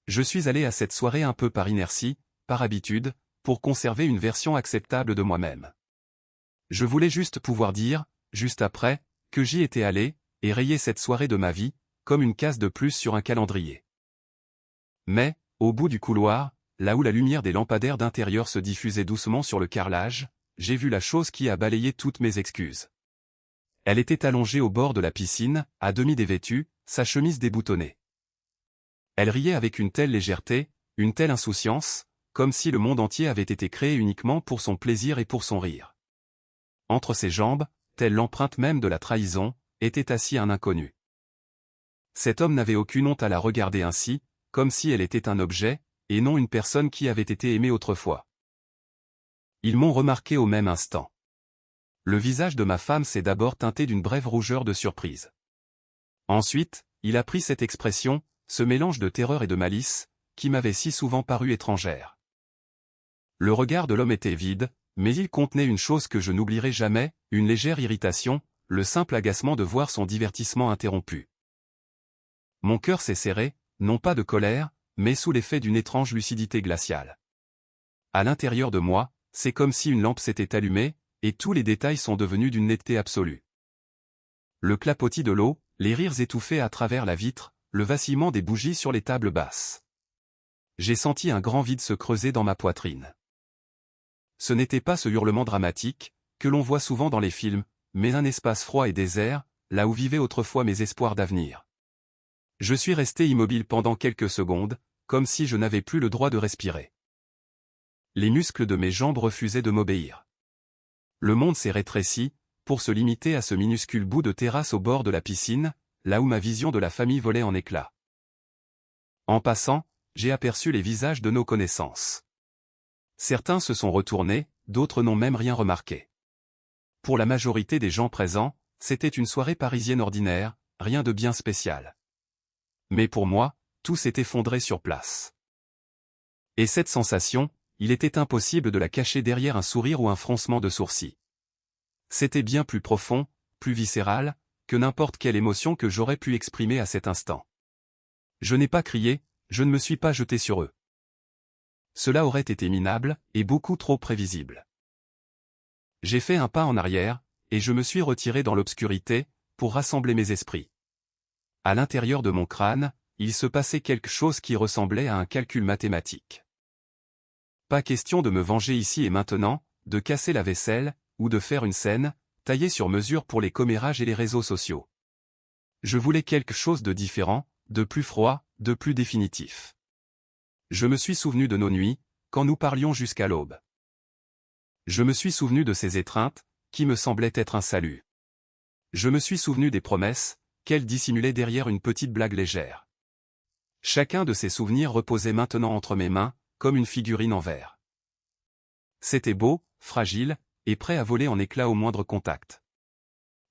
Je suis allé à cette soirée un peu par inertie, par habitude, pour conserver une version acceptable de moi-même. Je voulais juste pouvoir dire, juste après, que j'y étais allé, et rayer cette soirée de ma vie, comme une case de plus sur un calendrier. Mais, au bout du couloir, là où la lumière des lampadaires d'intérieur se diffusait doucement sur le carrelage, j'ai vu la chose qui a balayé toutes mes excuses. Elle était allongée au bord de la piscine, à demi dévêtue, sa chemise déboutonnée. Elle riait avec une telle légèreté, une telle insouciance, comme si le monde entier avait été créé uniquement pour son plaisir et pour son rire. Entre ses jambes, telle l'empreinte même de la trahison, était assis un inconnu. Cet homme n'avait aucune honte à la regarder ainsi, comme si elle était un objet, et non une personne qui avait été aimée autrefois. Ils m'ont remarqué au même instant. Le visage de ma femme s'est d'abord teinté d'une brève rougeur de surprise. Ensuite, il a pris cette expression, ce mélange de terreur et de malice, qui m'avait si souvent paru étrangère. Le regard de l'homme était vide, mais il contenait une chose que je n'oublierai jamais, une légère irritation, le simple agacement de voir son divertissement interrompu. Mon cœur s'est serré, non pas de colère, mais sous l'effet d'une étrange lucidité glaciale. À l'intérieur de moi, c'est comme si une lampe s'était allumée, et tous les détails sont devenus d'une netteté absolue. Le clapotis de l'eau, les rires étouffés à travers la vitre, le vacillement des bougies sur les tables basses. J'ai senti un grand vide se creuser dans ma poitrine. Ce n'était pas ce hurlement dramatique, que l'on voit souvent dans les films, mais un espace froid et désert, là où vivaient autrefois mes espoirs d'avenir. Je suis resté immobile pendant quelques secondes, comme si je n'avais plus le droit de respirer. Les muscles de mes jambes refusaient de m'obéir. Le monde s'est rétréci, pour se limiter à ce minuscule bout de terrasse au bord de la piscine, là où ma vision de la famille volait en éclats. En passant, j'ai aperçu les visages de nos connaissances. Certains se sont retournés, d'autres n'ont même rien remarqué. Pour la majorité des gens présents, c'était une soirée parisienne ordinaire, rien de bien spécial. Mais pour moi, tout s'est effondré sur place. Et cette sensation, il était impossible de la cacher derrière un sourire ou un froncement de sourcils. C'était bien plus profond, plus viscéral, que n'importe quelle émotion que j'aurais pu exprimer à cet instant. Je n'ai pas crié, je ne me suis pas jeté sur eux. Cela aurait été minable, et beaucoup trop prévisible. J'ai fait un pas en arrière, et je me suis retiré dans l'obscurité, pour rassembler mes esprits. À l'intérieur de mon crâne, il se passait quelque chose qui ressemblait à un calcul mathématique. Pas question de me venger ici et maintenant, de casser la vaisselle, ou de faire une scène, taillée sur mesure pour les commérages et les réseaux sociaux. Je voulais quelque chose de différent, de plus froid, de plus définitif. Je me suis souvenu de nos nuits, quand nous parlions jusqu'à l'aube. Je me suis souvenu de ces étreintes, qui me semblaient être un salut. Je me suis souvenu des promesses, qu'elles dissimulaient derrière une petite blague légère. Chacun de ces souvenirs reposait maintenant entre mes mains, comme une figurine en verre. C'était beau, fragile, et prêt à voler en éclats au moindre contact.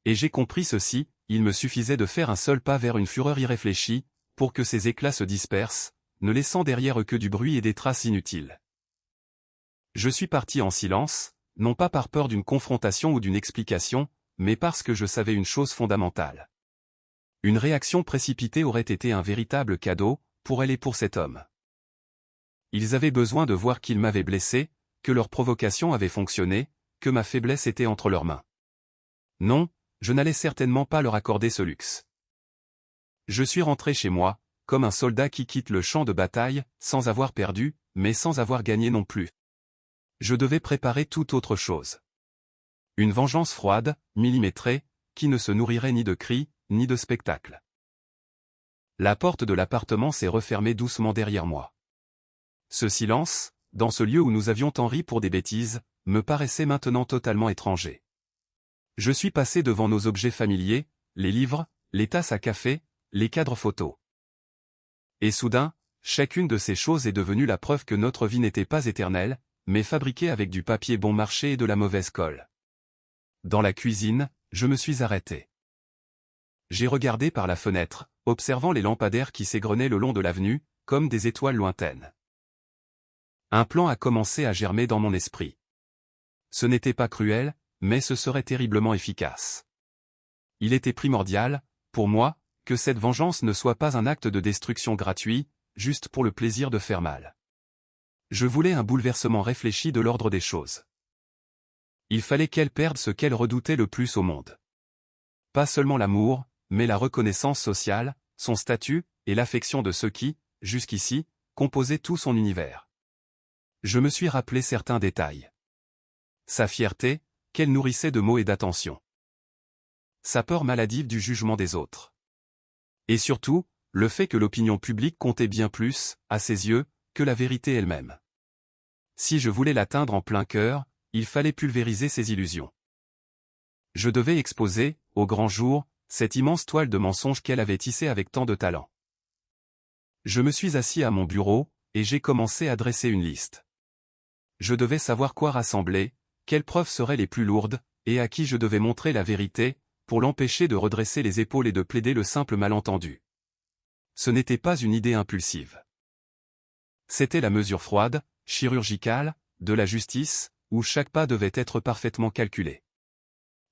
Et j'ai compris ceci, il me suffisait de faire un seul pas vers une fureur irréfléchie, pour que ces éclats se dispersent, ne laissant derrière eux que du bruit et des traces inutiles. Je suis parti en silence, non pas par peur d'une confrontation ou d'une explication, mais parce que je savais une chose fondamentale. Une réaction précipitée aurait été un véritable cadeau, pour elle et pour cet homme. Ils avaient besoin de voir qu'ils m'avaient blessé, que leur provocation avait fonctionné, que ma faiblesse était entre leurs mains. Non, je n'allais certainement pas leur accorder ce luxe. Je suis rentré chez moi, comme un soldat qui quitte le champ de bataille, sans avoir perdu, mais sans avoir gagné non plus. Je devais préparer toute autre chose. Une vengeance froide, millimétrée, qui ne se nourrirait ni de cris, ni de spectacles. La porte de l'appartement s'est refermée doucement derrière moi. Ce silence, dans ce lieu où nous avions tant ri pour des bêtises, me paraissait maintenant totalement étranger. Je suis passé devant nos objets familiers, les livres, les tasses à café, les cadres photos. Et soudain, chacune de ces choses est devenue la preuve que notre vie n'était pas éternelle, mais fabriquée avec du papier bon marché et de la mauvaise colle. Dans la cuisine, je me suis arrêté. J'ai regardé par la fenêtre, observant les lampadaires qui s'égrenaient le long de l'avenue, comme des étoiles lointaines. Un plan a commencé à germer dans mon esprit. Ce n'était pas cruel, mais ce serait terriblement efficace. Il était primordial, pour moi, que cette vengeance ne soit pas un acte de destruction gratuit, juste pour le plaisir de faire mal. Je voulais un bouleversement réfléchi de l'ordre des choses. Il fallait qu'elle perde ce qu'elle redoutait le plus au monde. Pas seulement l'amour, mais la reconnaissance sociale, son statut, et l'affection de ceux qui, jusqu'ici, composaient tout son univers. Je me suis rappelé certains détails. Sa fierté, qu'elle nourrissait de mots et d'attention. Sa peur maladive du jugement des autres. Et surtout, le fait que l'opinion publique comptait bien plus, à ses yeux, que la vérité elle-même. Si je voulais l'atteindre en plein cœur, il fallait pulvériser ses illusions. Je devais exposer, au grand jour, cette immense toile de mensonges qu'elle avait tissée avec tant de talent. Je me suis assis à mon bureau, et j'ai commencé à dresser une liste. Je devais savoir quoi rassembler, quelles preuves seraient les plus lourdes, et à qui je devais montrer la vérité, pour l'empêcher de redresser les épaules et de plaider le simple malentendu. Ce n'était pas une idée impulsive. C'était la mesure froide, chirurgicale, de la justice, où chaque pas devait être parfaitement calculé.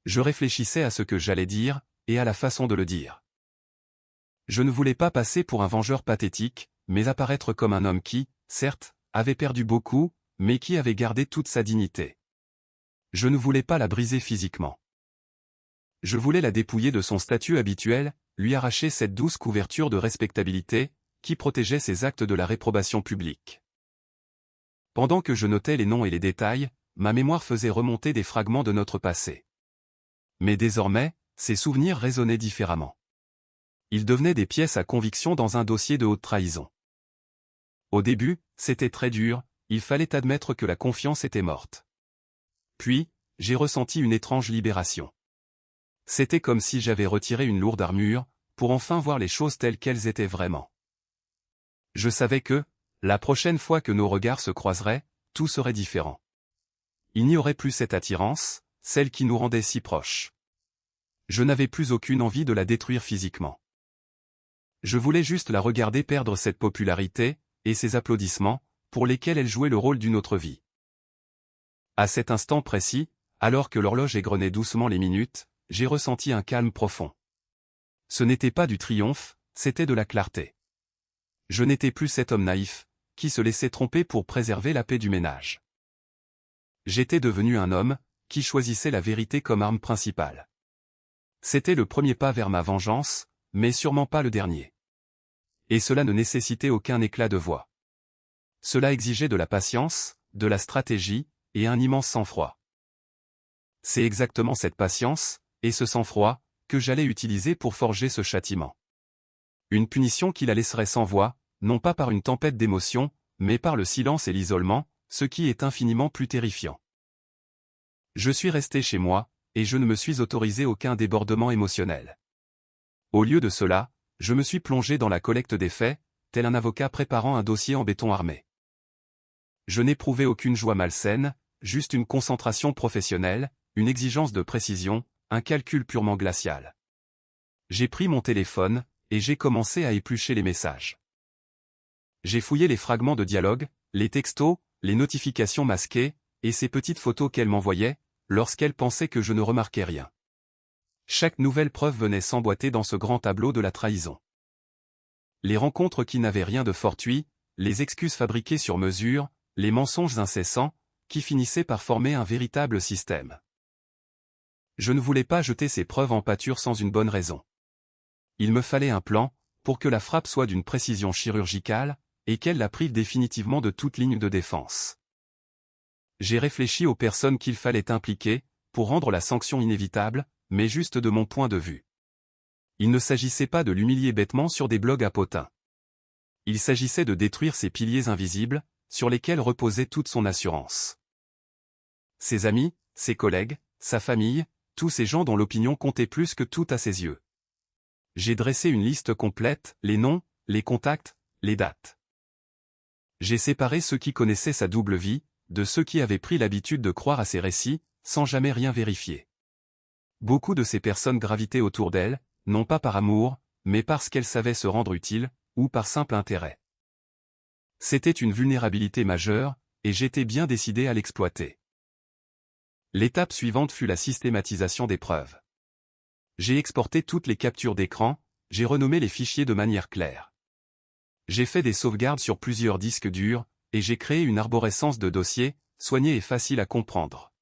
Je réfléchissais à ce que j'allais dire, et à la façon de le dire. Je ne voulais pas passer pour un vengeur pathétique, mais apparaître comme un homme qui, certes, avait perdu beaucoup, mais qui avait gardé toute sa dignité. Je ne voulais pas la briser physiquement. Je voulais la dépouiller de son statut habituel, lui arracher cette douce couverture de respectabilité, qui protégeait ses actes de la réprobation publique. Pendant que je notais les noms et les détails, ma mémoire faisait remonter des fragments de notre passé. Mais désormais, ces souvenirs résonnaient différemment. Ils devenaient des pièces à conviction dans un dossier de haute trahison. Au début, c'était très dur, il fallait admettre que la confiance était morte. Puis, j'ai ressenti une étrange libération. C'était comme si j'avais retiré une lourde armure, pour enfin voir les choses telles qu'elles étaient vraiment. Je savais que, la prochaine fois que nos regards se croiseraient, tout serait différent. Il n'y aurait plus cette attirance, celle qui nous rendait si proches. Je n'avais plus aucune envie de la détruire physiquement. Je voulais juste la regarder perdre cette popularité, et ces applaudissements, pour lesquels elle jouait le rôle d'une autre vie. À cet instant précis, alors que l'horloge égrenait doucement les minutes, j'ai ressenti un calme profond. Ce n'était pas du triomphe, c'était de la clarté. Je n'étais plus cet homme naïf, qui se laissait tromper pour préserver la paix du ménage. J'étais devenu un homme, qui choisissait la vérité comme arme principale. C'était le premier pas vers ma vengeance, mais sûrement pas le dernier. Et cela ne nécessitait aucun éclat de voix. Cela exigeait de la patience, de la stratégie, et un immense sang-froid. C'est exactement cette patience, et ce sang-froid, que j'allais utiliser pour forger ce châtiment. Une punition qui la laisserait sans voix, non pas par une tempête d'émotions, mais par le silence et l'isolement, ce qui est infiniment plus terrifiant. Je suis resté chez moi, et je ne me suis autorisé aucun débordement émotionnel. Au lieu de cela, je me suis plongé dans la collecte des faits, tel un avocat préparant un dossier en béton armé. Je n'éprouvais aucune joie malsaine, juste une concentration professionnelle, une exigence de précision, un calcul purement glacial. J'ai pris mon téléphone, et j'ai commencé à éplucher les messages. J'ai fouillé les fragments de dialogue, les textos, les notifications masquées, et ces petites photos qu'elle m'envoyait, lorsqu'elle pensait que je ne remarquais rien. Chaque nouvelle preuve venait s'emboîter dans ce grand tableau de la trahison. Les rencontres qui n'avaient rien de fortuit, les excuses fabriquées sur mesure, les mensonges incessants, qui finissaient par former un véritable système. Je ne voulais pas jeter ces preuves en pâture sans une bonne raison. Il me fallait un plan, pour que la frappe soit d'une précision chirurgicale, et qu'elle la prive définitivement de toute ligne de défense. J'ai réfléchi aux personnes qu'il fallait impliquer, pour rendre la sanction inévitable, mais juste de mon point de vue. Il ne s'agissait pas de l'humilier bêtement sur des blogs à potins. Il s'agissait de détruire ces piliers invisibles, sur lesquels reposait toute son assurance. Ses amis, ses collègues, sa famille, tous ces gens dont l'opinion comptait plus que tout à ses yeux. J'ai dressé une liste complète, les noms, les contacts, les dates. J'ai séparé ceux qui connaissaient sa double vie, de ceux qui avaient pris l'habitude de croire à ses récits, sans jamais rien vérifier. Beaucoup de ces personnes gravitaient autour d'elle, non pas par amour, mais parce qu'elles savaient se rendre utiles, ou par simple intérêt. C'était une vulnérabilité majeure, et j'étais bien décidé à l'exploiter. L'étape suivante fut la systématisation des preuves. J'ai exporté toutes les captures d'écran, j'ai renommé les fichiers de manière claire. J'ai fait des sauvegardes sur plusieurs disques durs, et j'ai créé une arborescence de dossiers, soignée et facile à comprendre.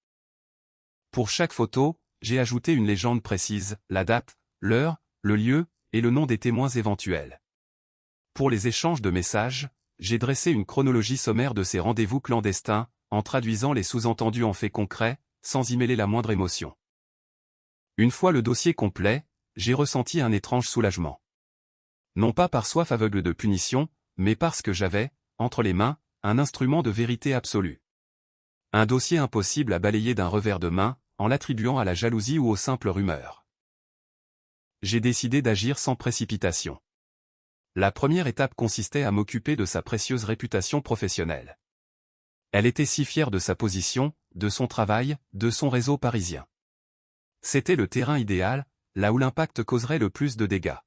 Pour chaque photo, j'ai ajouté une légende précise, la date, l'heure, le lieu, et le nom des témoins éventuels. Pour les échanges de messages, j'ai dressé une chronologie sommaire de ces rendez-vous clandestins, en traduisant les sous-entendus en faits concrets, sans y mêler la moindre émotion. Une fois le dossier complet, j'ai ressenti un étrange soulagement. Non pas par soif aveugle de punition, mais parce que j'avais, entre les mains, un instrument de vérité absolue. Un dossier impossible à balayer d'un revers de main, en l'attribuant à la jalousie ou aux simples rumeurs. J'ai décidé d'agir sans précipitation. La première étape consistait à m'occuper de sa précieuse réputation professionnelle. Elle était si fière de sa position, de son travail, de son réseau parisien. C'était le terrain idéal, là où l'impact causerait le plus de dégâts.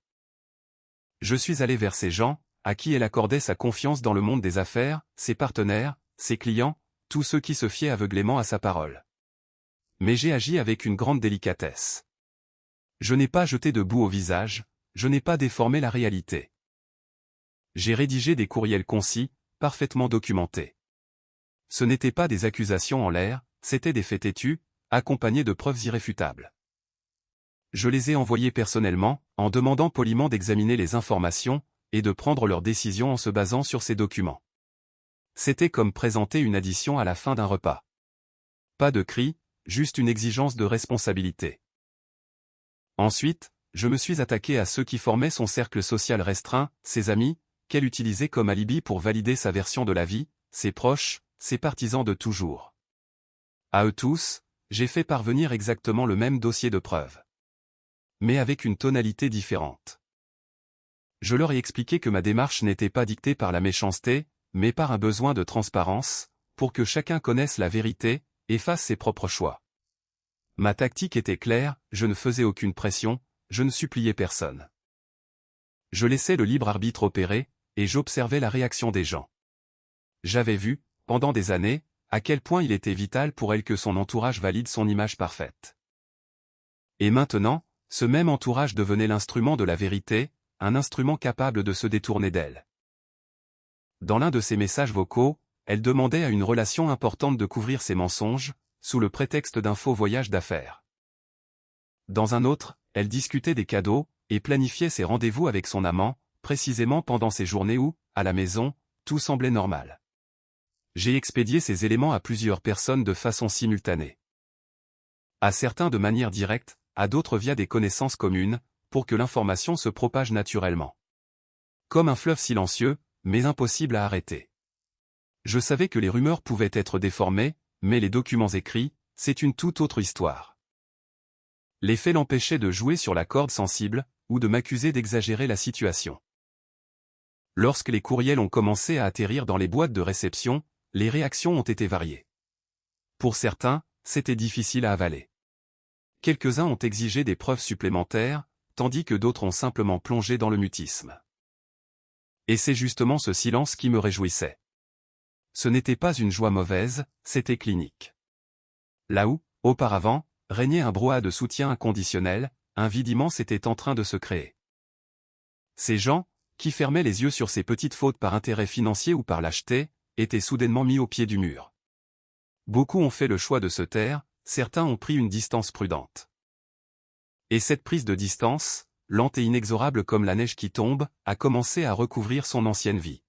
Je suis allé vers ces gens, à qui elle accordait sa confiance dans le monde des affaires, ses partenaires, ses clients, tous ceux qui se fiaient aveuglément à sa parole. Mais j'ai agi avec une grande délicatesse. Je n'ai pas jeté de boue au visage, je n'ai pas déformé la réalité. J'ai rédigé des courriels concis, parfaitement documentés. Ce n'étaient pas des accusations en l'air, c'étaient des faits têtus, accompagnés de preuves irréfutables. Je les ai envoyés personnellement, en demandant poliment d'examiner les informations, et de prendre leurs décisions en se basant sur ces documents. C'était comme présenter une addition à la fin d'un repas. Pas de cri, juste une exigence de responsabilité. Ensuite, je me suis attaqué à ceux qui formaient son cercle social restreint, ses amis, qu'elle utilisait comme alibi pour valider sa version de la vie, ses proches, ses partisans de toujours. À eux tous, j'ai fait parvenir exactement le même dossier de preuves. Mais avec une tonalité différente. Je leur ai expliqué que ma démarche n'était pas dictée par la méchanceté, mais par un besoin de transparence, pour que chacun connaisse la vérité, et fasse ses propres choix. Ma tactique était claire, je ne faisais aucune pression, je ne suppliais personne. Je laissais le libre arbitre opérer, et j'observais la réaction des gens. J'avais vu, pendant des années, à quel point il était vital pour elle que son entourage valide son image parfaite. Et maintenant, ce même entourage devenait l'instrument de la vérité, un instrument capable de se détourner d'elle. Dans l'un de ses messages vocaux, elle demandait à une relation importante de couvrir ses mensonges, sous le prétexte d'un faux voyage d'affaires. Dans un autre, elle discutait des cadeaux, et planifiait ses rendez-vous avec son amant, précisément pendant ces journées où, à la maison, tout semblait normal. J'ai expédié ces éléments à plusieurs personnes de façon simultanée. À certains de manière directe, à d'autres via des connaissances communes, pour que l'information se propage naturellement. Comme un fleuve silencieux, mais impossible à arrêter. Je savais que les rumeurs pouvaient être déformées, mais les documents écrits, c'est une toute autre histoire. Les faits l'empêchaient de jouer sur la corde sensible, ou de m'accuser d'exagérer la situation. Lorsque les courriels ont commencé à atterrir dans les boîtes de réception, les réactions ont été variées. Pour certains, c'était difficile à avaler. Quelques-uns ont exigé des preuves supplémentaires, tandis que d'autres ont simplement plongé dans le mutisme. Et c'est justement ce silence qui me réjouissait. Ce n'était pas une joie mauvaise, c'était clinique. Là où, auparavant, régnait un brouhaha de soutien inconditionnel, un vide immense était en train de se créer. Ces gens, qui fermaient les yeux sur ces petites fautes par intérêt financier ou par lâcheté, étaient soudainement mis au pied du mur. Beaucoup ont fait le choix de se taire, certains ont pris une distance prudente. Et cette prise de distance, lente et inexorable comme la neige qui tombe, a commencé à recouvrir son ancienne vie.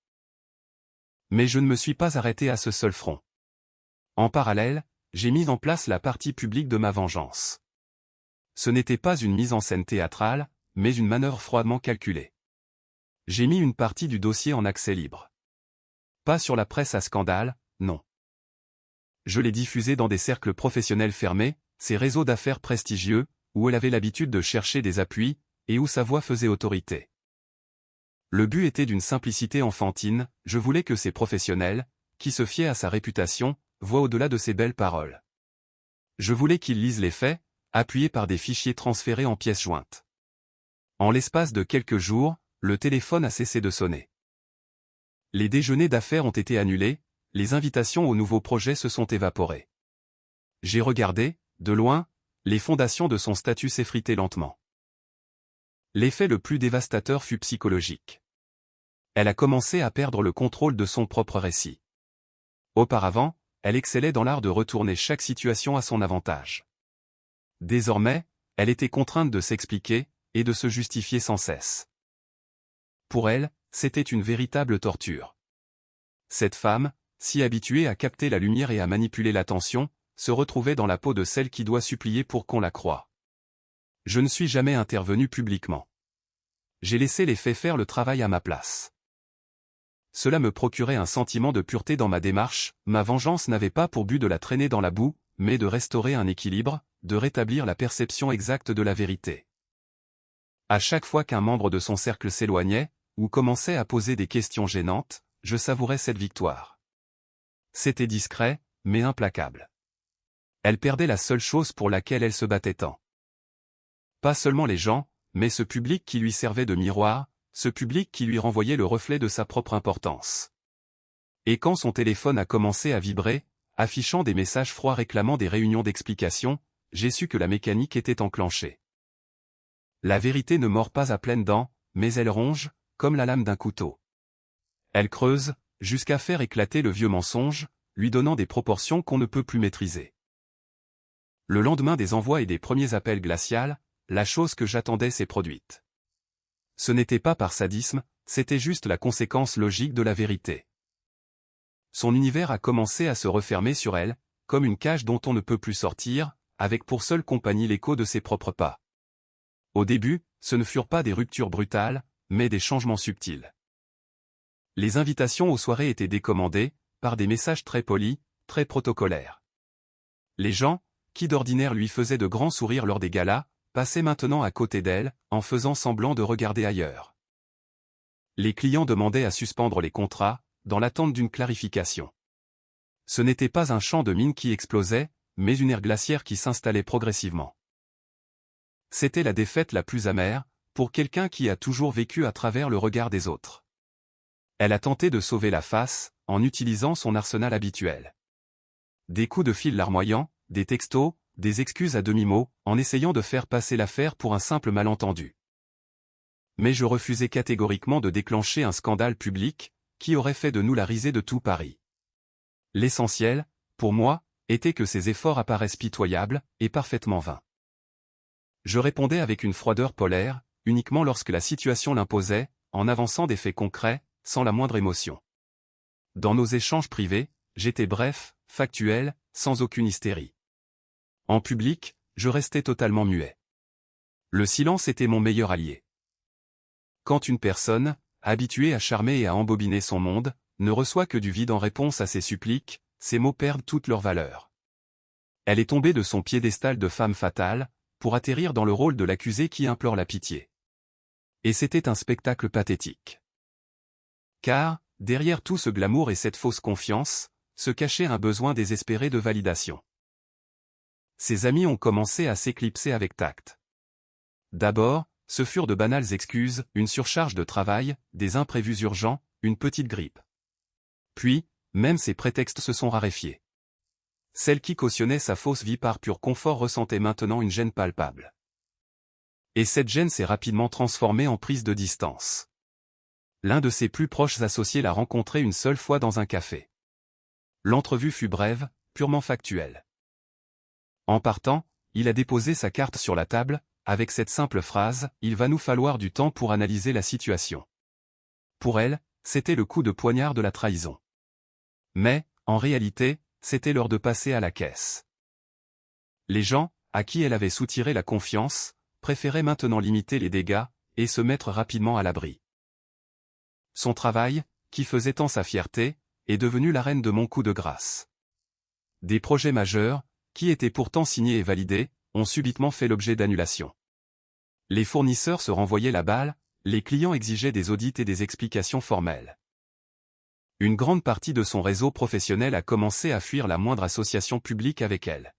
Mais je ne me suis pas arrêté à ce seul front. En parallèle, j'ai mis en place la partie publique de ma vengeance. Ce n'était pas une mise en scène théâtrale, mais une manœuvre froidement calculée. J'ai mis une partie du dossier en accès libre. Pas sur la presse à scandale, non. Je l'ai diffusé dans des cercles professionnels fermés, ces réseaux d'affaires prestigieux, où elle avait l'habitude de chercher des appuis, et où sa voix faisait autorité. Le but était d'une simplicité enfantine, je voulais que ces professionnels, qui se fiaient à sa réputation, voient au-delà de ses belles paroles. Je voulais qu'ils lisent les faits, appuyés par des fichiers transférés en pièces jointes. En l'espace de quelques jours, le téléphone a cessé de sonner. Les déjeuners d'affaires ont été annulés, les invitations aux nouveaux projets se sont évaporées. J'ai regardé, de loin, les fondations de son statut s'effriter lentement. L'effet le plus dévastateur fut psychologique. Elle a commencé à perdre le contrôle de son propre récit. Auparavant, elle excellait dans l'art de retourner chaque situation à son avantage. Désormais, elle était contrainte de s'expliquer, et de se justifier sans cesse. Pour elle, c'était une véritable torture. Cette femme, si habituée à capter la lumière et à manipuler l'attention, se retrouvait dans la peau de celle qui doit supplier pour qu'on la croie. Je ne suis jamais intervenu publiquement. J'ai laissé les faits faire le travail à ma place. Cela me procurait un sentiment de pureté dans ma démarche, ma vengeance n'avait pas pour but de la traîner dans la boue, mais de restaurer un équilibre, de rétablir la perception exacte de la vérité. À chaque fois qu'un membre de son cercle s'éloignait, ou commençait à poser des questions gênantes, je savourais cette victoire. C'était discret, mais implacable. Elle perdait la seule chose pour laquelle elle se battait tant. Pas seulement les gens, mais ce public qui lui servait de miroir, ce public qui lui renvoyait le reflet de sa propre importance. Et quand son téléphone a commencé à vibrer, affichant des messages froids réclamant des réunions d'explication, j'ai su que la mécanique était enclenchée. La vérité ne mord pas à pleines dents, mais elle ronge, comme la lame d'un couteau. Elle creuse, jusqu'à faire éclater le vieux mensonge, lui donnant des proportions qu'on ne peut plus maîtriser. Le lendemain des envois et des premiers appels glacials, la chose que j'attendais s'est produite. Ce n'était pas par sadisme, c'était juste la conséquence logique de la vérité. Son univers a commencé à se refermer sur elle, comme une cage dont on ne peut plus sortir, avec pour seule compagnie l'écho de ses propres pas. Au début, ce ne furent pas des ruptures brutales, mais des changements subtils. Les invitations aux soirées étaient décommandées, par des messages très polis, très protocolaires. Les gens, qui d'ordinaire lui faisaient de grands sourires lors des galas, passaient maintenant à côté d'elle, en faisant semblant de regarder ailleurs. Les clients demandaient à suspendre les contrats, dans l'attente d'une clarification. Ce n'était pas un champ de mines qui explosait, mais une ère glaciaire qui s'installait progressivement. C'était la défaite la plus amère, pour quelqu'un qui a toujours vécu à travers le regard des autres. Elle a tenté de sauver la face, en utilisant son arsenal habituel. Des coups de fil larmoyants, des textos, des excuses à demi-mot, en essayant de faire passer l'affaire pour un simple malentendu. Mais je refusais catégoriquement de déclencher un scandale public, qui aurait fait de nous la risée de tout Paris. L'essentiel, pour moi, était que ces efforts apparaissent pitoyables, et parfaitement vains. Je répondais avec une froideur polaire, uniquement lorsque la situation l'imposait, en avançant des faits concrets, sans la moindre émotion. Dans nos échanges privés, j'étais bref, factuel, sans aucune hystérie. En public, je restais totalement muet. Le silence était mon meilleur allié. Quand une personne, habituée à charmer et à embobiner son monde, ne reçoit que du vide en réponse à ses suppliques, ses mots perdent toute leur valeur. Elle est tombée de son piédestal de femme fatale, pour atterrir dans le rôle de l'accusée qui implore la pitié. Et c'était un spectacle pathétique. Car, derrière tout ce glamour et cette fausse confiance, se cachait un besoin désespéré de validation. Ses amis ont commencé à s'éclipser avec tact. D'abord, ce furent de banales excuses, une surcharge de travail, des imprévus urgents, une petite grippe. Puis, même ces prétextes se sont raréfiés. Celle qui cautionnait sa fausse vie par pur confort ressentait maintenant une gêne palpable. Et cette gêne s'est rapidement transformée en prise de distance. L'un de ses plus proches associés l'a rencontré une seule fois dans un café. L'entrevue fut brève, purement factuelle. En partant, il a déposé sa carte sur la table, avec cette simple phrase « Il va nous falloir du temps pour analyser la situation ». Pour elle, c'était le coup de poignard de la trahison. Mais, en réalité, c'était l'heure de passer à la caisse. Les gens, à qui elle avait soutiré la confiance, préféraient maintenant limiter les dégâts, et se mettre rapidement à l'abri. Son travail, qui faisait tant sa fierté, est devenu l'arène de mon coup de grâce. Des projets majeurs, qui étaient pourtant signés et validés, ont subitement fait l'objet d'annulations. Les fournisseurs se renvoyaient la balle, les clients exigeaient des audits et des explications formelles. Une grande partie de son réseau professionnel a commencé à fuir la moindre association publique avec elle.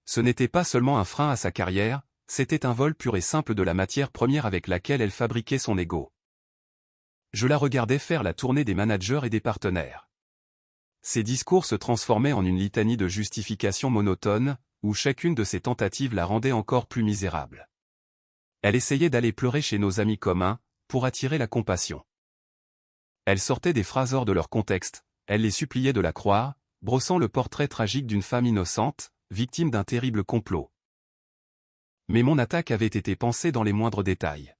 Ce n'était pas seulement un frein à sa carrière, c'était un vol pur et simple de la matière première avec laquelle elle fabriquait son ego. Je la regardais faire la tournée des managers et des partenaires. Ses discours se transformaient en une litanie de justifications monotones, où chacune de ses tentatives la rendait encore plus misérable. Elle essayait d'aller pleurer chez nos amis communs, pour attirer la compassion. Elle sortait des phrases hors de leur contexte, elle les suppliait de la croire, brossant le portrait tragique d'une femme innocente, victime d'un terrible complot. Mais mon attaque avait été pensée dans les moindres détails.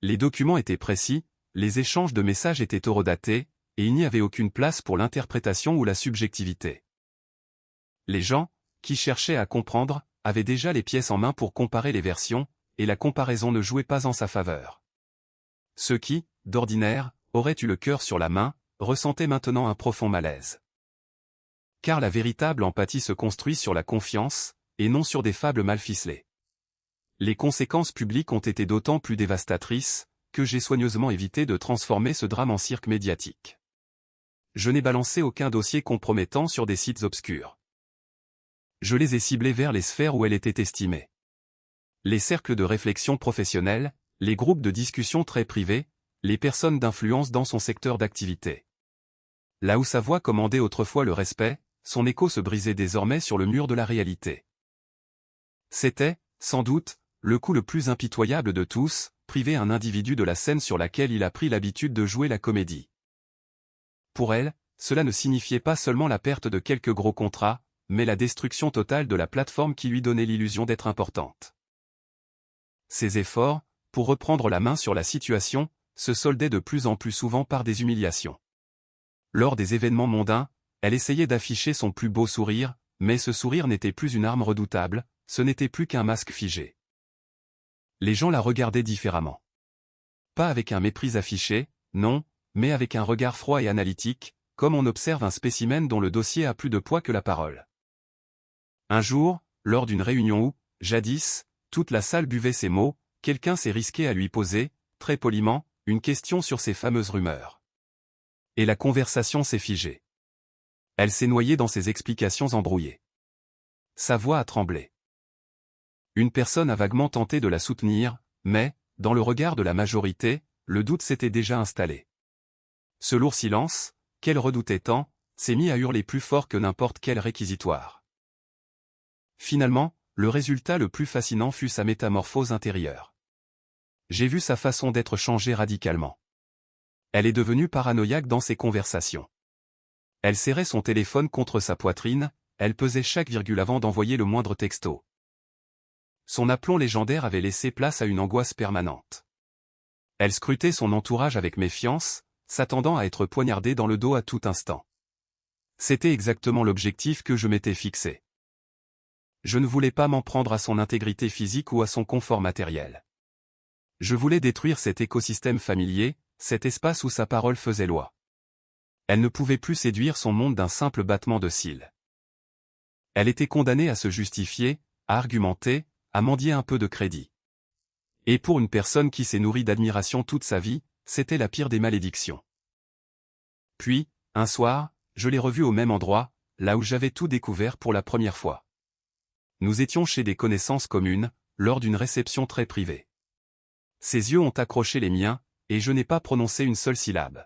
Les documents étaient précis, les échanges de messages étaient horodatés, et il n'y avait aucune place pour l'interprétation ou la subjectivité. Les gens, qui cherchaient à comprendre, avaient déjà les pièces en main pour comparer les versions, et la comparaison ne jouait pas en sa faveur. Ceux qui, d'ordinaire, auraient eu le cœur sur la main, ressentaient maintenant un profond malaise. Car la véritable empathie se construit sur la confiance, et non sur des fables mal ficelées. Les conséquences publiques ont été d'autant plus dévastatrices, que j'ai soigneusement évité de transformer ce drame en cirque médiatique. Je n'ai balancé aucun dossier compromettant sur des sites obscurs. Je les ai ciblés vers les sphères où elle était estimée. Les cercles de réflexion professionnels, les groupes de discussion très privés, les personnes d'influence dans son secteur d'activité. Là où sa voix commandait autrefois le respect, son écho se brisait désormais sur le mur de la réalité. C'était, sans doute, le coup le plus impitoyable de tous, priver un individu de la scène sur laquelle il a pris l'habitude de jouer la comédie. Pour elle, cela ne signifiait pas seulement la perte de quelques gros contrats, mais la destruction totale de la plateforme qui lui donnait l'illusion d'être importante. Ses efforts, pour reprendre la main sur la situation, se soldaient de plus en plus souvent par des humiliations. Lors des événements mondains, elle essayait d'afficher son plus beau sourire, mais ce sourire n'était plus une arme redoutable, ce n'était plus qu'un masque figé. Les gens la regardaient différemment. Pas avec un mépris affiché, non, mais avec un regard froid et analytique, comme on observe un spécimen dont le dossier a plus de poids que la parole. Un jour, lors d'une réunion où, jadis, toute la salle buvait ses mots, quelqu'un s'est risqué à lui poser, très poliment, une question sur ces fameuses rumeurs. Et la conversation s'est figée. Elle s'est noyée dans ses explications embrouillées. Sa voix a tremblé. Une personne a vaguement tenté de la soutenir, mais, dans le regard de la majorité, le doute s'était déjà installé. Ce lourd silence, qu'elle redoutait tant, s'est mis à hurler plus fort que n'importe quel réquisitoire. Finalement, le résultat le plus fascinant fut sa métamorphose intérieure. J'ai vu sa façon d'être changée radicalement. Elle est devenue paranoïaque dans ses conversations. Elle serrait son téléphone contre sa poitrine, elle pesait chaque virgule avant d'envoyer le moindre texto. Son aplomb légendaire avait laissé place à une angoisse permanente. Elle scrutait son entourage avec méfiance, s'attendant à être poignardée dans le dos à tout instant. C'était exactement l'objectif que je m'étais fixé. Je ne voulais pas m'en prendre à son intégrité physique ou à son confort matériel. Je voulais détruire cet écosystème familier, cet espace où sa parole faisait loi. Elle ne pouvait plus séduire son monde d'un simple battement de cils. Elle était condamnée à se justifier, à argumenter, à mendier un peu de crédit. Et pour une personne qui s'est nourrie d'admiration toute sa vie, c'était la pire des malédictions. Puis, un soir, je l'ai revue au même endroit, là où j'avais tout découvert pour la première fois. Nous étions chez des connaissances communes, lors d'une réception très privée. Ses yeux ont accroché les miens, et je n'ai pas prononcé une seule syllabe.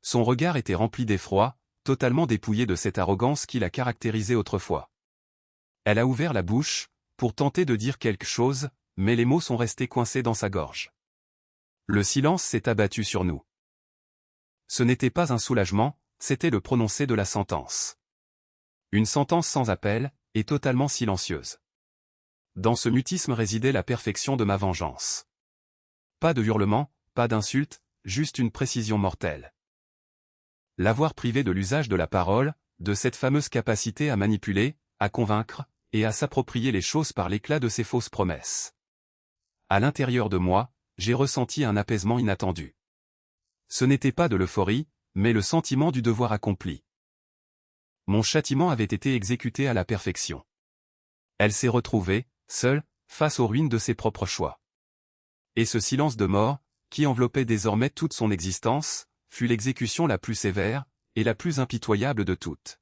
Son regard était rempli d'effroi, totalement dépouillé de cette arrogance qui la caractérisait autrefois. Elle a ouvert la bouche, pour tenter de dire quelque chose, mais les mots sont restés coincés dans sa gorge. Le silence s'est abattu sur nous. Ce n'était pas un soulagement, c'était le prononcé de la sentence. Une sentence sans appel, et totalement silencieuse. Dans ce mutisme résidait la perfection de ma vengeance. Pas de hurlements, pas d'insultes, juste une précision mortelle. L'avoir privé de l'usage de la parole, de cette fameuse capacité à manipuler, à convaincre, et à s'approprier les choses par l'éclat de ses fausses promesses. À l'intérieur de moi, j'ai ressenti un apaisement inattendu. Ce n'était pas de l'euphorie, mais le sentiment du devoir accompli. Mon châtiment avait été exécuté à la perfection. Elle s'est retrouvée, seule, face aux ruines de ses propres choix. Et ce silence de mort, qui enveloppait désormais toute son existence, fut l'exécution la plus sévère, et la plus impitoyable de toutes.